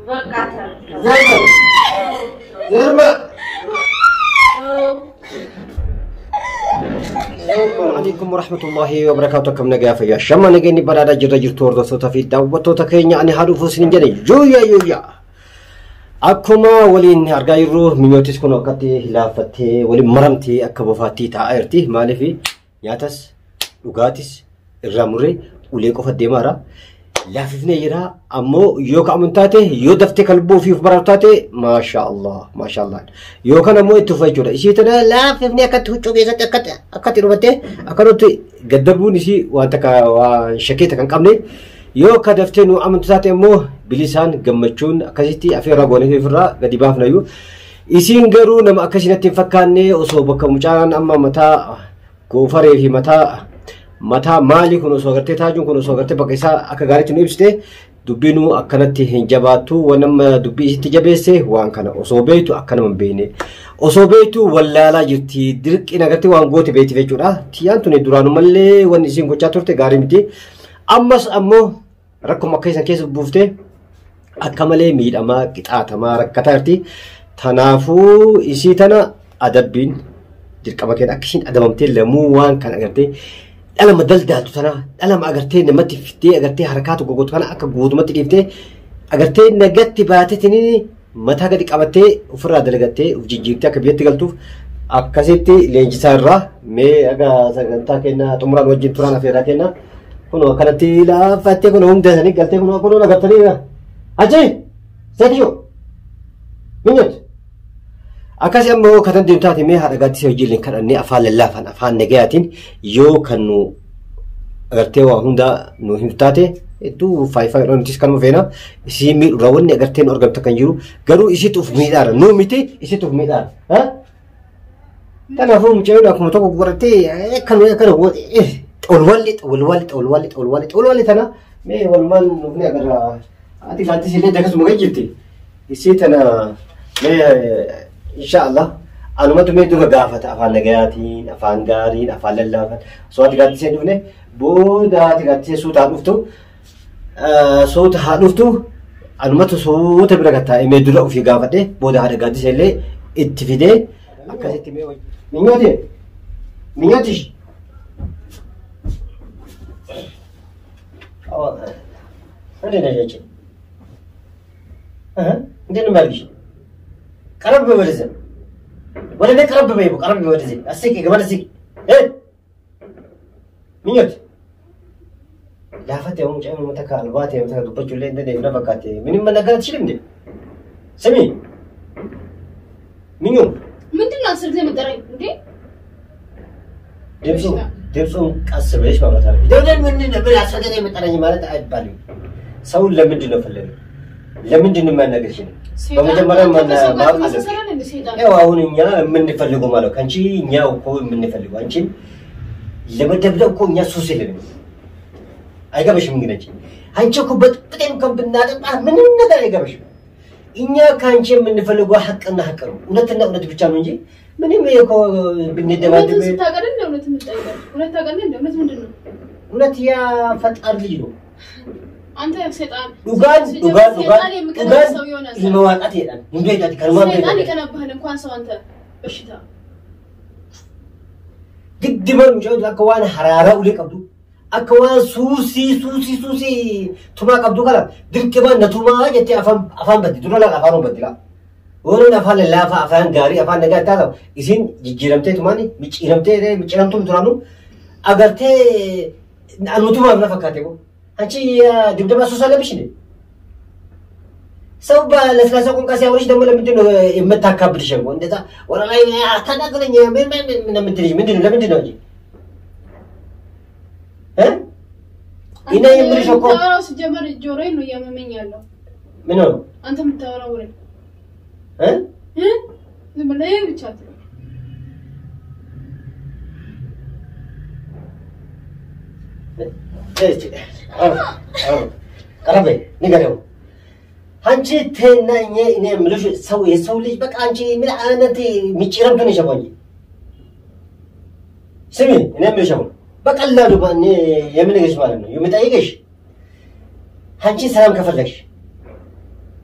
زرمة السلام عليكم ورحمة الله وبركاته. كم نجاف يا شما نجني برادة جرجر تورد صوت في الدعوة توتكين يعني هارو فوسين جني جويا أكما ولين أرجعيرو ميوتيس كنا كتي هلافتي ولي مرمتي أكبوفاتي تايرتي مالي في ياتس لغاتيس الراموري وليكو فديمارا لا فيفني يرا أمو يوك أمنتاتي يودفتي كلبو في براتاتي ما شاء الله يوك أنا مو تفاجر إشي ترى لا فيفني أكتر شوكي أكتر روبتي أكروت قدربوني شيء وانتكا وشكيت كان كمني يوك دفتي نو أمنتاتي مو بلسان جمتشون أكشتي أفيرا غوني في فرا قدي بافنا يو إسين غرو نما أكشينا تفكاني أصوبك مجان أما كوفري في متا مالي كنو سوغرتي تاجون كنو سوغرتي بقيسا أكا غاري نيبسته دبينو أكنتي هنجباتو ونما دبي استجابيسه وان كان أصوبيتو أكنا من بيني أصوبيتو ولا لا جرتي درك إنا غرتي وان غوتي بيتي فيجورا تيان توني دورانو ملي وان إسين كوچاتورتي غاري متي أمو ركو مكيسان كيس بوفته أكمله ميد أما كتات أما ركتارتي تنافو إسي تنا أدبين درك أما كين أكشين أدبمتي لمو وان كان أغرتي أنا مدلدل تنا أنا ما أغرتي نمتي فتي أغرتي حركات وقوت كان أكا قوت متي ديفتي أغرتي نجتي باتتني متى قدك أبتي وفراد لقتي وجيجيتي كبيرتي قلتوف أكاسيتي لينجسارة مي أغا سغنتا كنا تمران وجين ترانا في راكنا كنو كانتي لا فاتي كنو هم دهني قلتي كنو نغتني أجي سيديو منيت أكاسي أمو كتن ديمتاتي مي هذا قد سيجيلين كان أني أفعل اللافن أفعل نجاتين يو كانوا أغرتي وهوندا نو هندتاتي itu fai rontis kan mufena si mi rawan ni agar ten organ takan juru garu isi tu midar no miti isi tu midar ha kana fum chayna kuma to gurate kan wo olwali tana me walman nubni agar ati lati sile dakas mugajiti isi tana me inshallah anumatu me duga gafata afan nagayatin afan garin afan lallafan so ati gati se dufne boda ati gati suta duftu صوت حالفتو الماتو صوت بركتا إمدولا وفي قافته بودا هذا قادس اللي اتفيده أكاسيت مينياتيش هذا نجاجي أنت نماليش قرب بورزن ولا نقرب بيبو قرب بورزن أسيكي كمان أسيكي إيه مينيات لا فتى يوم جاي من متى كالبات يوم متى دوبر جولين ده نبرة بكاتي مني من نقدر تشيلهم ده سمي مين يوم من تنا أصل زي ما ترى ده دبسون كاسر ليش ما بتعرف ده من نبرة أصل زي ما ترى جمالة تعب بالي سووا لمن دينه فلله لمن دينه ما نقدرين بمجمع ما يا وهون إنيا من نفلقوا ماله كان شيء إنيا وكون من نفلقوا أنشين لما تبدأ كون إنيا سوسيلين أيها بشر من جنتي هنشوفه بدين كم بنادم من النظر أيها بشر إنيا كان شيء من نفلقوا حق أنه حكرو ونتنا ونتبجام نجي من يميكو بالندمات ونت تاجرين ده ونت متأيد ونت تاجرين ده ونت مدنو ونتيا فتأر ليجو أنت يا سيدان دوغان المواد أتينا نبيت أتي كلمان سيدان كان بهنا كوان سو أنت بشتا قد ما مجود أكوان حرارة وليك أبدو أكوان سوسي ثم كابدو كلا دل كمان نتوما جتي أفهم بدي دولا لا أفهم بدي لا ولا أفهم لا أفهم غاري أفهم نجار تالا إذن جيرمتي توماني ميجرمتو درانو أگر ته أنوتوما أبلا فكاتي بو أنتي دبدبا سوسالة بشني سوبا لسلاسة كون كاسي أوريش دمولا مدينو إمتا كابد شنو أنت تا ولا لا أتانا كلني من مدري مدينو لا مدينو أجي ها؟ إنا يمري شوكو. أنت ترى سجمر جورين ويا مين يلا. منو؟ أنت متورا وري. ها؟ ها؟ زمان لا يبيشات. كرامي نيجالو. هنشي تنا إني ملوش سوي بك هنشي من أنا تي ميشيرم توني شبابي. سمي إني ملوشهم. بك الله دوبني يمني إيش مالنا يوم تايجش هنشي سلام كفرلش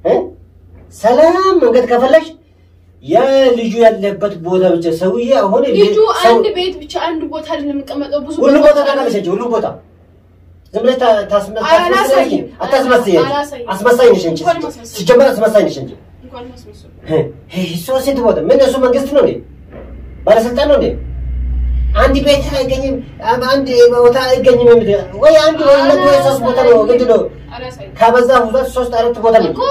ها ሰላም መንገድ ከፈለሽ የልጁ ያለበት ቦታ ብቻ ሰውዬ አሁን ልጁ አንድ ቤት ብቻ አንድ ቦታ አይደለም የሚቀመጠው ብዙ ሁሉ ቦታ ታውቃለሽ እንጂ ሁሉ ቦታ ዝም ብለሽ አስመሳይ ነሽ እንጂ ሲጀመር አስመሳይ ነሽ እንጂ እንኳን መስመስል ሶስት ቦታ ምን እሱ መንግስት ነው እንዴ ባለስልጣን ነው እንዴ አንድ ቤት አይገኝም አንድ ቦታ አይገኝም ወይ አንድ ወይ ሶስት ቦታ ነው ግድ ነው ካበዛ ሁለት ሶስት አራት ቦታ ነው እኮ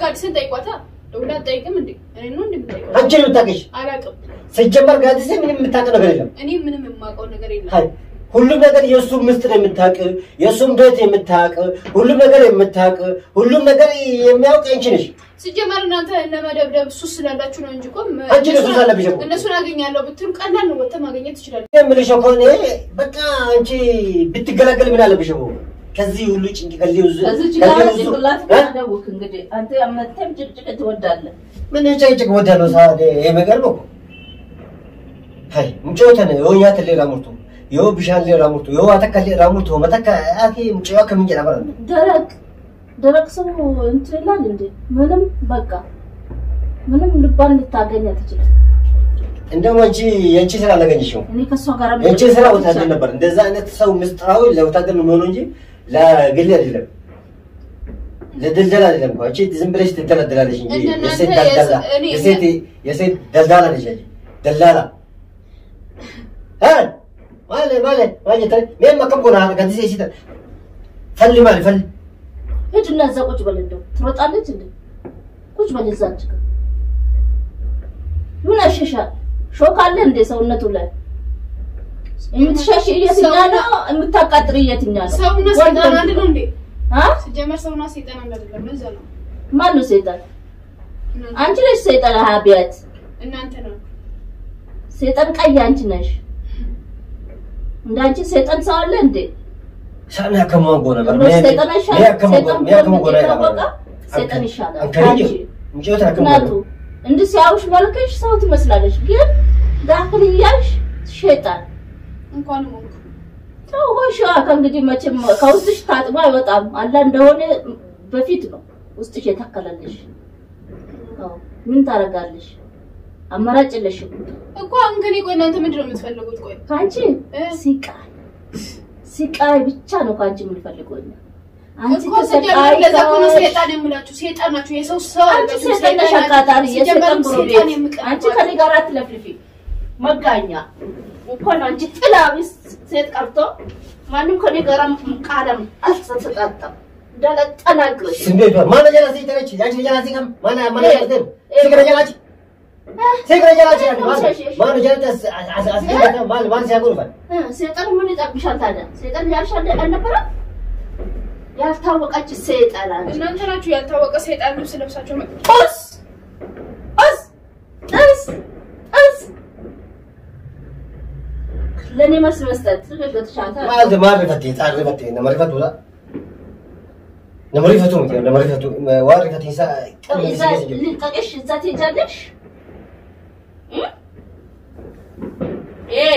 ጋድስን ጠይቋታ ደውላ ጠይቅም እንዴ እኔ ነው እንደምጠይቀው አንቺ ነው ታውቂሽ አላውቅም ሲጀመር ጋድስ ምንም የምታውቀው ነገር የለም እኔ ምንም የማውቀው ነገር የለም ሁሉም ነገር የሱ ምስጥር የምታውቅ የሱም ቤት የምታውቅ ሁሉም ነገር የምታውቅ ሁሉም ነገር የሚያውቅ አንቺ ነሽ ሲጀመር እናንተ ለመደብደብ ሱስ ስላላችሁ ነው እንጂ ቆም አንቺ ነው ሱስ አለብሽ እነሱን አገኛለሁ ብትሉ ቀላል ነው ወጥተ ማግኘት ይችላል የምልሽ እኮ እኔ በቃ አንቺ ብትገላገል ምን አለብሽ እኮ ከዚህ ሁሉ ጭንቅ ከዚህ እንግዲህ አንተ ያመተም ጭቅጭቅ ትወዳለህ ምን ጭቅጭቅ ወዳለው ሳደ የመገር ነው ሃይ ምጮተነ ወኛ ተሌላ ሙርቱ yo bishan le ramuto yo atakalle ramuto mataka aki mchiwa kaminje nabara ደረቅ ሰው እንትን ይላል እንዴ ምንም በቃ ምንም ልባን ልታገኛ ትችል እንደው አንቺ የንቺ ስራ አላገኝሽም እኔ ከሷ ጋር የንቺ ስራ ወታደር ነበር እንደዛ አይነት ሰው ምስጥራዊ ለወታደር ነው ሆኖ እንጂ ለግል አይደለም ለድልደላ አይደለም አንቺ ዝም ብለሽ ትደለደላለሽ እንጂ የሴት ደልዳላ ነሽ እንጂ ደላላ ማለ ተረ ምን ማከምኩና ከዚህ ሲተ ፈልይ ሄድና እዛ ቁጭ በል እንደው ትሮጣለች እንዴ ቁጭ በል እዛች ምን አሸሻል ሾካለ እንዴ ሰውነቱ ላይ የምትሻሽ የትኛና የምታቃጥር የትኛና ሰውና ሰይጣን አንድ ነው እንዴ ሲጀመር ሰውና ሰይጣን አንድ አይደለም ለዛ ነው ማን ነው ሰይጣን አንቺ ነሽ ሰይጣን ሀቢያት እናንተ ነው ሰይጣን ቀይ አንቺ ነሽ እንዳንቺ ሰይጣን ሰው አለ እንዴ ሳና ከማን ጎነ ነበር ሰይጣን ይሻላል አንቺ ምንጭታ ከማን እንዴ ሲያውሽ መልከሽ ሰው ትመስላለሽ ግን ዳክልያሽ ሸይጣን እንኳን ሞክ ሰው ሆሽ ከእንግዲህ መቼም ከውስጥሽ ታጥባ አይወጣም አላ እንደሆነ በፊት ነው ውስጥሽ የተከለለሽ ምን ታረጋለሽ አማራጭ የለሽም እኮ አንገኔ ቆይ እናንተ ምንድነው የምትፈልጉት ቆይ ካንቺ ሲቃይ ብቻ ነው ካንቺ የምትፈልጉት አንቺ ተሰቃይ ለዛ ነው ሰይጣን የምላችሁ ሰይጣን ናችሁ የሰው ሰው አንቺ ሰይጣን ሻቃጣሪ የሰይጣን ጉሩቤት አንቺ ከኔ ጋር አትለፍልፊ መጋኛ እንኳን አንቺ ጥላቢስ ሴት ቀርቶ ማንም ከኔ ጋር ቃለም አልተሰጣጣም እንዳለጠናግረሽ እንዴት ማን ጀላሲ ተረች ያቺ ጀላሲ ከም ማን ያርደም ሲገረጃላች ሲገረጃላች ማን ጀላስ አስገረጃ ማን ሲያቆርፋል ሰይጣን ምን ይጠብሻል ታዲያ ሰይጣን ያልሻል አልነበረ ያልታወቀች ሰይጣን አንቺ እናንተ ናችሁ ያልታወቀ ሰይጣን ልብስ ለብሳችሁ ለኔ መልስ መስጠት ለገትሻታ ማርፈት ይጣርፈት ነመርፈቱ ላ ነመርፈቱ ዋርፈት ይሳ ልጠቅሽ እዛ ትሄጃለሽ ይሄ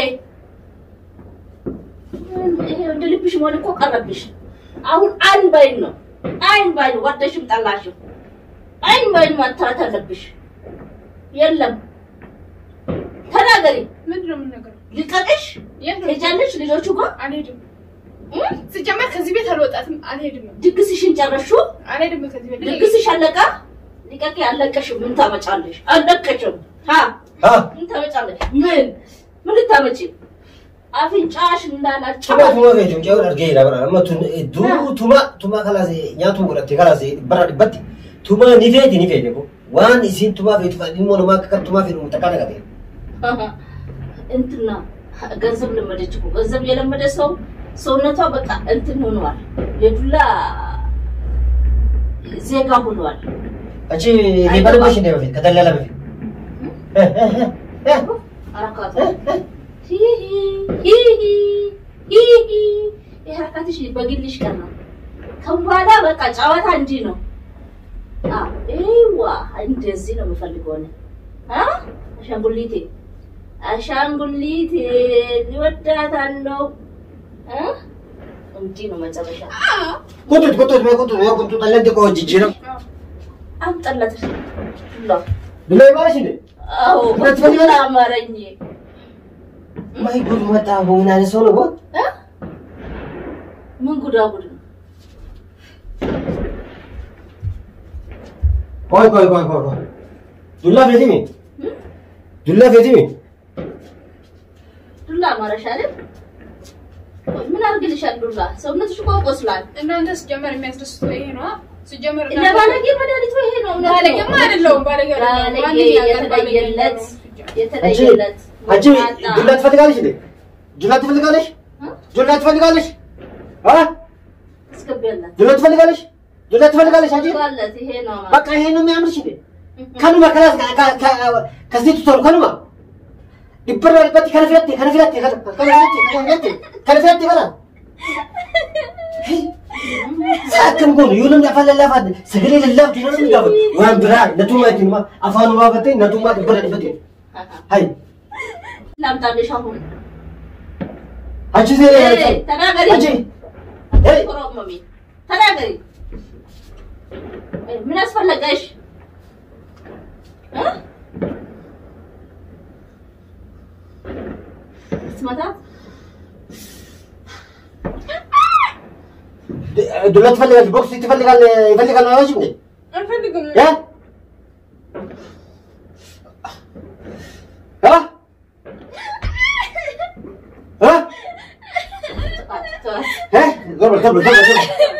እንደ ልብሽ ሞል እኮ ቀረብሽ አሁን አይን ባይን ወደሽም ጠላሽም አይን ባይን ማጥራት አለብሽ የለም ተናገሪ ምንድነው የምንነገረው ልቀቅሽ ትሄጃለሽ ልጆቹ ጋር አልሄድም ሲጀመር ከዚህ ቤት አልወጣትም አልሄድም ድግስሽን ጨረሹ አልሄድም ከዚህ ቤት ድግስሽ አለቃ ልቀቂ አለቀሽም ምን ታመጫለሽ አለቀሽም ምን ታመጫለሽ ምን ልታመጪ አፍንጫሽ እንዳላጭ ወገጅም ጨው አርገይ ነበር አመቱን ቱማ ከላሴ ኛቱ ወለተ ከላሴ በራድበት ቱማ ኒፌት ነው ዋን ሲን ቱማ ቤት ፈዲሞ ነው ማከከ ቱማ ፊልሙ ተካነቀ እንትና ገንዘብ ለመደች እኮ ገንዘብ የለመደ ሰው ሰውነቷ በቃ እንትን ሆኗል የዱላ ዜጋ ሆኗል አንቺ ሊበልሽ ነው በፊት ከተለለ በፊት አራካቱ ይሄርካትሽ በግልሽ ቀና ከንባላ በቃ ጫዋታ እንጂ ነው አይዋ እንደዚህ ነው የምፈልገው ነው አሻንጉሊቴ ሊወዳታለው እንጂ ነው መጨረሻ ቁጥጥ ተለደቆ ጅጅ ነው አምጣለት ዱላ ይባላሽ እንዴ አዎ ዱላ አማረኝ ማይ ጉድ መጣ ምን አለ ሰው ነው ምን ጉዳ ጉድ ቆይ ዱላ ፈቲሚ ዱላ አማረሽ አይደል ምን አርግልሻል ዱላ ሰውነትሽ እኮ ቆስሏል እናንተስ ጀመር የሚያስደስተው ይሄ ነው ሲጀመር እና ባለጌ መድኃኒት ይሄ ነው ባለጌማ አይደለም ባለጌ የተለየለት አንቺ ዱላ ትፈልጋለሽ እንዴ ዱላ ትፈልጋለሽ እስከበያላት ዱላ ትፈልጋለሽ አንቺ ባለት ይሄ ነው በቃ ይሄ ነው የሚያምርሽ እንዴ ከኑማ ከራስ ከሴቱ ሰው ከኑማ ይበራልበት ከነፍያት በላ ሳከም ጎን ይሁንም ያፈለላፋት ሰገሌ ለላፍ ዲኖር ነው ዋን ብራ ለቱማቲማ አፋኑ ባበተ ነቱማ ይበራልበት ሃይ ላምጣልሽ አሁን አንቺ ዘለ ተናገሪ አንቺ ኮሮመሚ ተናገሪ ምን አስፈልጋሽ ስማታ ዱላ ትፈልጋለሽ ቦክስ ይፈልጋል ነው እንዴ አንፈልግም ያ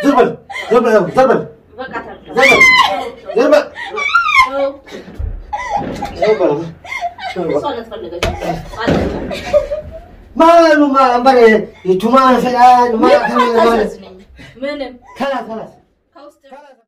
ዘርበል ما أمبر توما فلان ما منم خلاص